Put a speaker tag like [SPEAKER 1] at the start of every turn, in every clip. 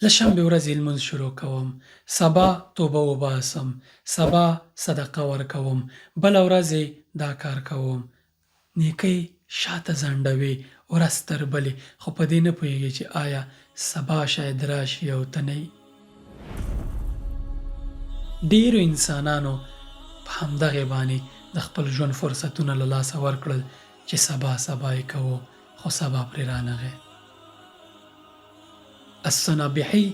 [SPEAKER 1] له شنبې ورځې لمونځ شروع کوم، سبا توبه وباسم، سبا صدقه ورکوم، بله ورځ یې دا کار کوم. نیکۍ شاته ځنډوي ورځ تر بلې، خو په دې نه پوهېږي چې آیا سبا شاید راشي او ته نه یې. ډېرو انسانانو په همدغې باندې د خپل ژوند فرصتونه له لاسه ورکړل چې سبا سبا یې کوو، خو سبا پرې رانغی. الصنابحي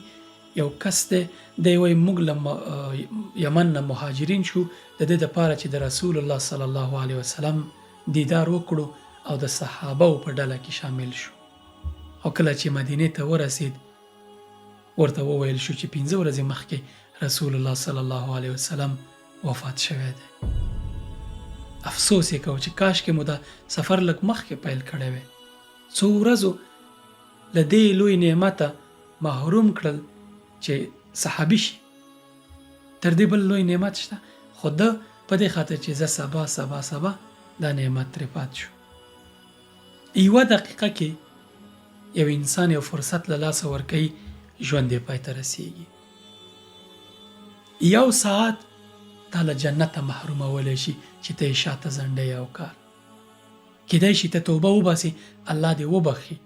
[SPEAKER 1] یو کس دی، دی وایي موږ له یمن نه مهاجرین شو د دې دپاره چې د رسول الله صلی الله علیه وسلم دیدار وکړو او د صحابهو په ډله کې شامل شو. او کله چې مدینې ته ورسید ورته وویل شو چې 5 ورځې مخکې رسول الله صلی الله علیه وسلم وفات شوی دی. افسوس یې کو چې کاشکې مو دا سفر لږ مخکې پیل کړی وی. څو ورځو له دې لوی نعمته محروم کړل چې صحابي شي. تر دې بل لوی نعمت شته، خو ده په دې خاطر چې زه سبا سبا سبا دا نعمت ترې پات شو. یوه دقیقه کې یو انسان یو فرصت له لاسه ورکوي، ژوند یې پای ته رسیږي. یو ساعت تا له جنته محرومولی شي چې ته یې شاته ځنډی او کار. کیدای شي ته توبه وباسي، الله دې وبخي،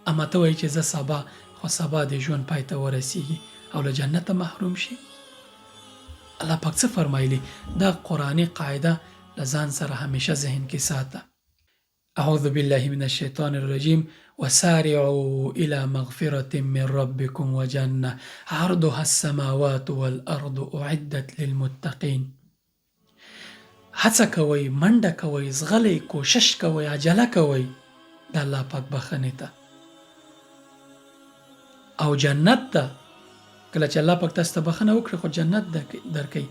[SPEAKER 1] اما ته وایي چې زه سبا، خو سبا دې ژوند پای ته ورسیږي او له جنته محروم شي. الله پاک څه فرمایلی؟ دا قرآني قاعده له ځان سره همیشه ذهن کې ساته. اعوذ بالله من الشیطان الرجیم وسارعوا الى مغفرة من ربكم وجنة عرضها السماوات والارض اعدت للمتقین. هڅه کوئ، منډه کوئ، ځغلئ، کوشش کوئ، عجله کوئ د الله پاک بخښنې ته او جنت ته. کله چې الله پاک تاسو ته بخښنه وکړي خو جنت درکوي.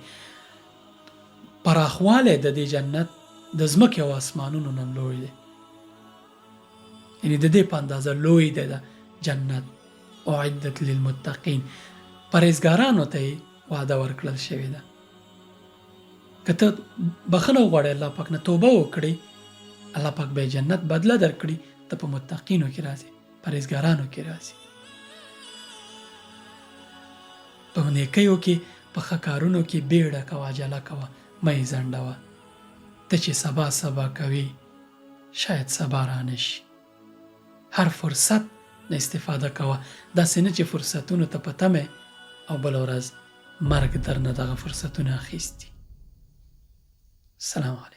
[SPEAKER 1] پراخوالی د دې جنت د ځمکې او اسمانونو نه لوی دی، یعنې د دې په اندازه لوی دی د جنت. اعدت للمتقین، پرهیزګارانو ته یې وعده ورکړل شوې ده. که ته بخښنه وغواړې الله پاک نه، توبه وکړې، الله پاک به جنت بدله درکړي. ته په متقینو کې راځې، پرهیزګارانو کې راځې. په نیکیو کې، په ښه کارونو کې بیړه کوه، عجله کوه، مه یې ځنډوه. ته چې سبا سبا کوي شاید سبا رانه شي. هر فرصت نه استفاده کوه، داسې نه چې فرصتونو ته په تمه او بله ورځ مرګ درنه دغه فرصتونه اخیستي. سلام علیکم.